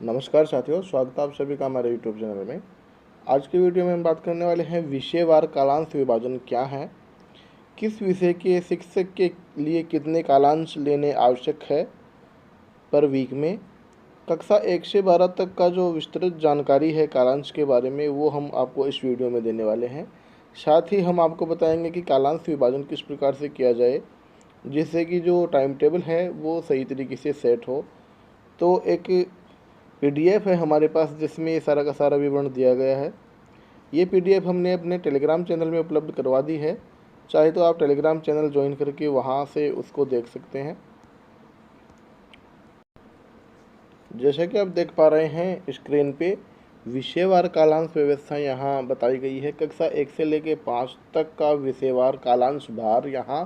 नमस्कार साथियों, स्वागत है आप सभी का हमारे यूट्यूब चैनल में। आज की वीडियो में हम बात करने वाले हैं विषयवार कालांश विभाजन क्या है, किस विषय के शिक्षक के लिए कितने कालांश लेने आवश्यक है पर वीक में। कक्षा 1 से 12 तक का जो विस्तृत जानकारी है कालांश के बारे में वो हम आपको इस वीडियो में देने वाले हैं। साथ ही हम आपको बताएंगे कि कालांश विभाजन किस प्रकार से किया जाए जिससे कि जो टाइम टेबल है वो सही तरीके से सेट हो। तो एक पीडीएफ है हमारे पास जिसमें ये सारा का सारा विवरण दिया गया है। ये पीडीएफ हमने अपने टेलीग्राम चैनल में उपलब्ध करवा दी है, चाहे तो आप टेलीग्राम चैनल ज्वाइन करके वहाँ से उसको देख सकते हैं। जैसा कि आप देख पा रहे हैं स्क्रीन पे विषयवार कालांश व्यवस्था यहाँ बताई गई है। कक्षा 1 से लेकर 5 तक का विषयवार कालांश भार यहाँ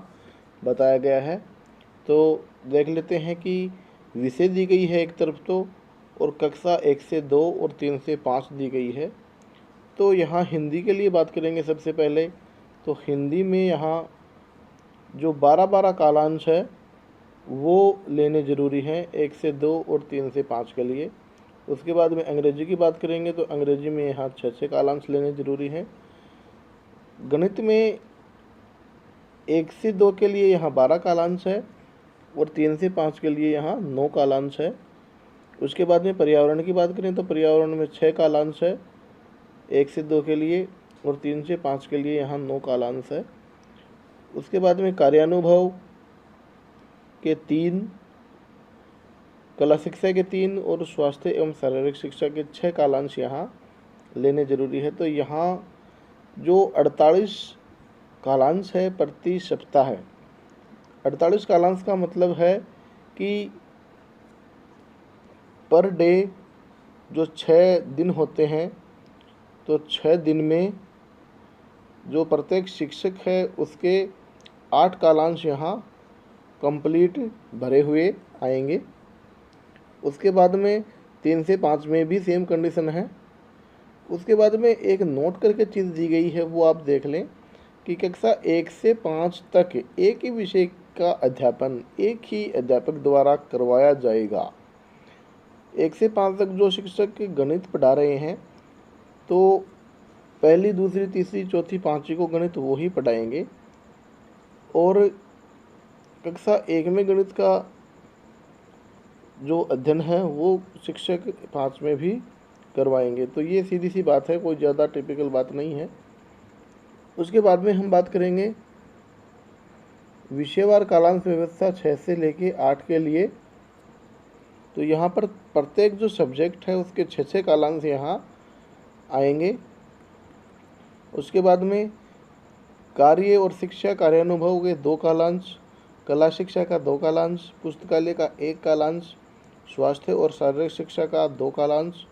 बताया गया है। तो देख लेते हैं कि विषय दी गई है एक तरफ तो, और कक्षा 1 से 2 और 3 से 5 दी गई है। तो यहाँ हिंदी के लिए बात करेंगे सबसे पहले। तो हिंदी में यहाँ जो 12-12 कालांश है वो लेने ज़रूरी हैं 1 से 2 और 3 से 5 के लिए। उसके बाद में अंग्रेजी की बात करेंगे तो अंग्रेजी में यहाँ 6 कालांश लेने ज़रूरी हैं। गणित में 1 से 2 के लिए यहाँ 12 कालांश है और 3 से 5 के लिए यहाँ 9 कालांश है। उसके बाद में पर्यावरण की बात करें तो पर्यावरण में 6 कालांश है 1 से 2 के लिए, और 3 से 5 के लिए यहाँ 9 कालांश है। उसके बाद में कार्यानुभव के 3, कला शिक्षा के 3 और स्वास्थ्य एवं शारीरिक शिक्षा के 6 कालांश यहाँ लेने जरूरी है। तो यहाँ जो 48 कालांश है प्रति सप्ताह है। 48 कालांश का मतलब है कि पर डे जो 6 दिन होते हैं, तो 6 दिन में जो प्रत्येक शिक्षक है उसके 8 कालांश यहाँ कंप्लीट भरे हुए आएंगे। उसके बाद में 3 से 5 में भी सेम कंडीशन है। उसके बाद में एक नोट करके चीज़ दी गई है, वो आप देख लें कि कक्षा 1 से 5 तक एक ही विषय का अध्यापन एक ही अध्यापक द्वारा करवाया जाएगा। 1 से 5 तक जो शिक्षक गणित पढ़ा रहे हैं तो पहली, दूसरी, तीसरी, चौथी, पाँचवीं को गणित वो ही पढ़ाएंगे, और कक्षा 1 में गणित का जो अध्ययन है वो शिक्षक 5 में भी करवाएंगे। तो ये सीधी सी बात है, कोई ज़्यादा टिपिकल बात नहीं है। उसके बाद में हम बात करेंगे विषयवार कालांश व्यवस्था 6 से लेके 8 के लिए। तो यहाँ पर प्रत्येक जो सब्जेक्ट है उसके 6 कालांश यहाँ आएंगे। उसके बाद में कार्य और शिक्षा कार्यानुभव के 2 कालांश, कला शिक्षा का 2 कालांश, पुस्तकालय का 1 कालांश, स्वास्थ्य और शारीरिक शिक्षा का 2 कालांश,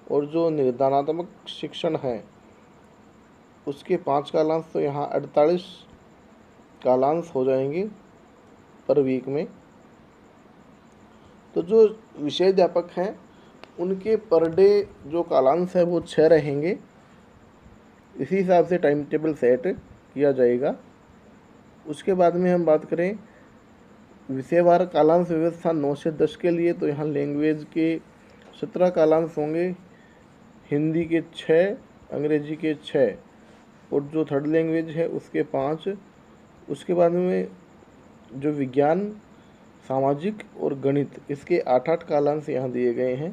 और जो निर्धारणात्मक शिक्षण है उसके 5 कालांश। तो यहाँ 48 कालांश हो जाएंगे पर वीक में। तो जो विषय अध्यापक हैं उनके पर डे जो कालांश है वो 6 रहेंगे। इसी हिसाब से टाइम टेबल सेट किया जाएगा। उसके बाद में हम बात करें विषयवार कालांश व्यवस्था 9 से 10 के लिए। तो यहाँ लैंग्वेज के 17 कालांश होंगे, हिंदी के 6, अंग्रेजी के 6, और जो थर्ड लैंग्वेज है उसके 5। उसके बाद में जो विज्ञान, सामाजिक और गणित इसके 8-8 कालांश यहाँ दिए गए हैं।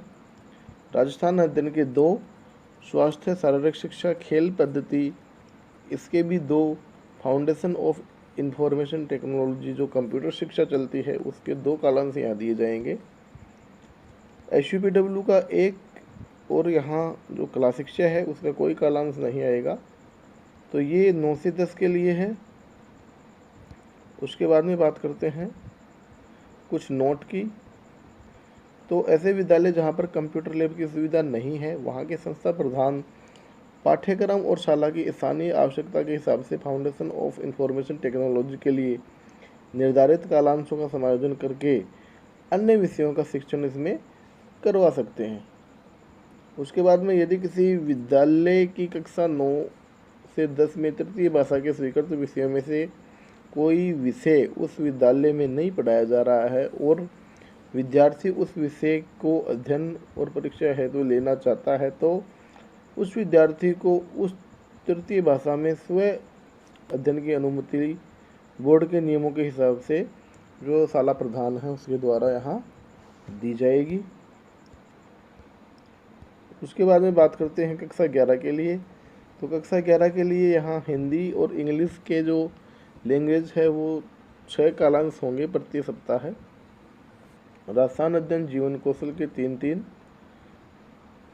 राजस्थान अध्ययन के 2, स्वास्थ्य शारीरिक शिक्षा खेल पद्धति इसके भी 2, फाउंडेशन ऑफ इंफॉर्मेशन टेक्नोलॉजी जो कंप्यूटर शिक्षा चलती है उसके 2 कालांश यहाँ दिए जाएंगे। SUPW का 1, और यहाँ जो कला शिक्षा है उसका कोई कालांश नहीं आएगा। तो ये 9 से 10 के लिए है। उसके बाद में बात करते हैं कुछ नोट की। तो ऐसे विद्यालय जहाँ पर कंप्यूटर लैब की सुविधा नहीं है वहाँ के संस्था प्रधान पाठ्यक्रम और शाला की स्थानीय आवश्यकता के हिसाब से फाउंडेशन ऑफ इंफॉर्मेशन टेक्नोलॉजी के लिए निर्धारित कालांशों का समायोजन करके अन्य विषयों का शिक्षण इसमें करवा सकते हैं। उसके बाद में यदि किसी विद्यालय की कक्षा 9 से 10 में तृतीय भाषा के स्वीकृत विषयों में से कोई विषय उस विद्यालय में नहीं पढ़ाया जा रहा है और विद्यार्थी उस विषय को अध्ययन और परीक्षा हेतु लेना चाहता है तो उस विद्यार्थी को उस तृतीय भाषा में स्व अध्ययन की अनुमति बोर्ड के नियमों के हिसाब से जो शाला प्रधान है उसके द्वारा यहाँ दी जाएगी। उसके बाद में बात करते हैं कक्षा 11 के लिए। तो कक्षा 11 के लिए यहाँ हिंदी और इंग्लिश के जो लैंग्वेज है वो 6 कालांश होंगे प्रति सप्ताह है। रसायन अध्ययन जीवन कौशल के 3-3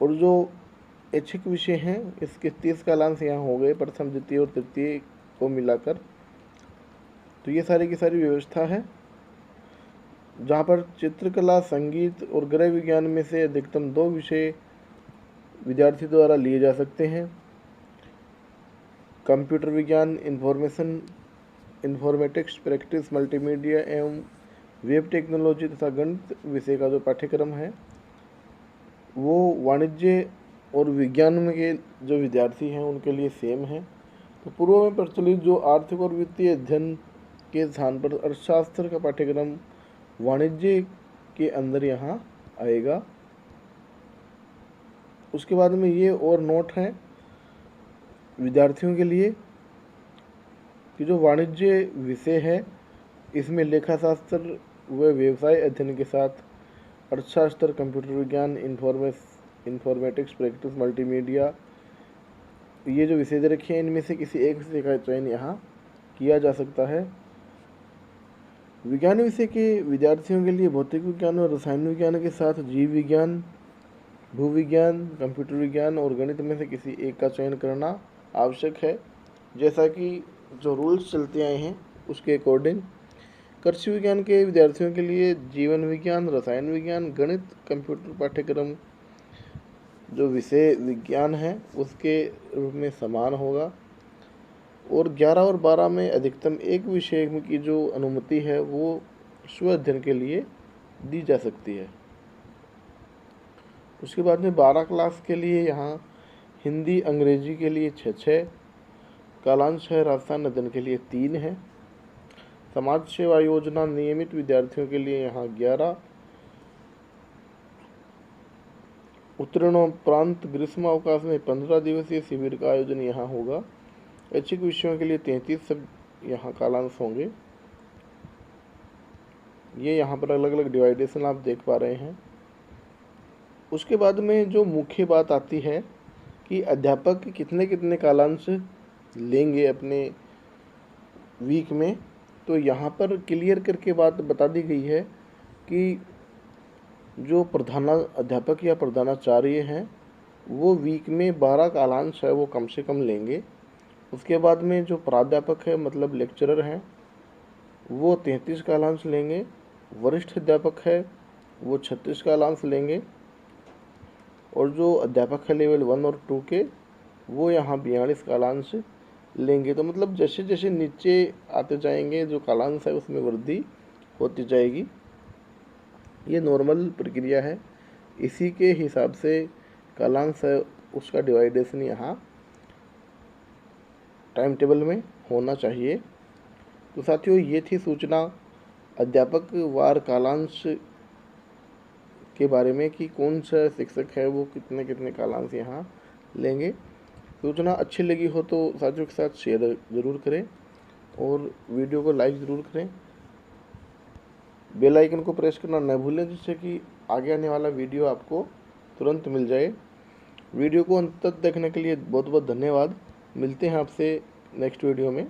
और जो ऐच्छिक विषय हैं इसके 30 कालांश यहाँ हो गए प्रथम द्वितीय और तृतीय को मिलाकर। तो ये सारी की सारी व्यवस्था है जहाँ पर चित्रकला, संगीत और गृह विज्ञान में से अधिकतम 2 विषय विद्यार्थी द्वारा लिए जा सकते हैं। कंप्यूटर विज्ञान, इन्फॉर्मेटिक्स, प्रैक्टिस, मल्टीमीडिया एवं वेब टेक्नोलॉजी तथा गणित विषय का जो पाठ्यक्रम है वो वाणिज्य और विज्ञान में के जो विद्यार्थी हैं उनके लिए सेम है। तो पूर्व में प्रचलित जो आर्थिक और वित्तीय अध्ययन के स्थान पर अर्थशास्त्र का पाठ्यक्रम वाणिज्य के अंदर यहाँ आएगा। उसके बाद में ये और नोट है विद्यार्थियों के लिए कि जो वाणिज्य विषय है इसमें लेखाशास्त्र व व्यवसाय अध्ययन के साथ अर्थशास्त्र, कंप्यूटर विज्ञान, इन्फॉर्मेटिक्स, प्रैक्टिस, मल्टीमीडिया ये जो विषय दे रखे हैं इनमें से किसी एक विषय का चयन यहाँ किया जा सकता है। विज्ञान विषय के विद्यार्थियों के लिए भौतिक विज्ञान और रसायन विज्ञान के साथ जीव विज्ञान, भूविज्ञान, कंप्यूटर विज्ञान और गणित में से किसी एक का चयन करना आवश्यक है। जैसा कि जो रूल्स चलते आए हैं उसके अकॉर्डिंग कृषि विज्ञान के विद्यार्थियों के लिए जीवन विज्ञान, रसायन विज्ञान, गणित, कंप्यूटर पाठ्यक्रम जो विषय विज्ञान है उसके रूप में समान होगा। और 11 और 12 में अधिकतम एक विषय की जो अनुमति है वो स्व अध्ययन के लिए दी जा सकती है। उसके बाद में 12 क्लास के लिए यहाँ हिंदी, अंग्रेजी के लिए 6 कालांश है, रसायन अध्ययन के लिए 3 है। समाज सेवा योजना नियमित विद्यार्थियों के लिए यहाँ 11, उत्तीर्णोपरांत ग्रीष्म अवकाश में 15 दिवसीय शिविर का आयोजन यहाँ होगा। ऐच्छिक विषयों के लिए 33 सब यहाँ कालांश होंगे। ये यहाँ पर अलग अलग डिवाइडेशन आप देख पा रहे हैं। उसके बाद में जो मुख्य बात आती है कि अध्यापक कितने कितने कालांश लेंगे अपने वीक में, तो यहाँ पर क्लियर करके बात बता दी गई है कि जो प्रधानाध्यापक या प्रधानाचार्य हैं वो वीक में 12 कालांश है वो कम से कम लेंगे। उसके बाद में जो प्राध्यापक है मतलब लेक्चरर हैं वो 33 कालांश लेंगे। वरिष्ठ अध्यापक है वो 36 कालांश लेंगे। और जो अध्यापक है लेवल 1 और 2 के वो यहाँ 42 कालांश लेंगे। तो मतलब जैसे जैसे नीचे आते जाएंगे जो कालांश है उसमें वृद्धि होती जाएगी। ये नॉर्मल प्रक्रिया है, इसी के हिसाब से कालांश है उसका डिवाइडेशन यहाँ टाइम टेबल में होना चाहिए। तो साथियों ये थी सूचना अध्यापक वार कालांश के बारे में कि कौन सा शिक्षक है वो कितने कितने कालांश यहाँ लेंगे। सूचना अच्छी लगी हो तो साथियों के साथ शेयर ज़रूर करें और वीडियो को लाइक ज़रूर करें। बेल आइकन को प्रेस करना न भूलें जिससे कि आगे आने वाला वीडियो आपको तुरंत मिल जाए। वीडियो को अंत तक देखने के लिए बहुत बहुत धन्यवाद। मिलते हैं आपसे नेक्स्ट वीडियो में।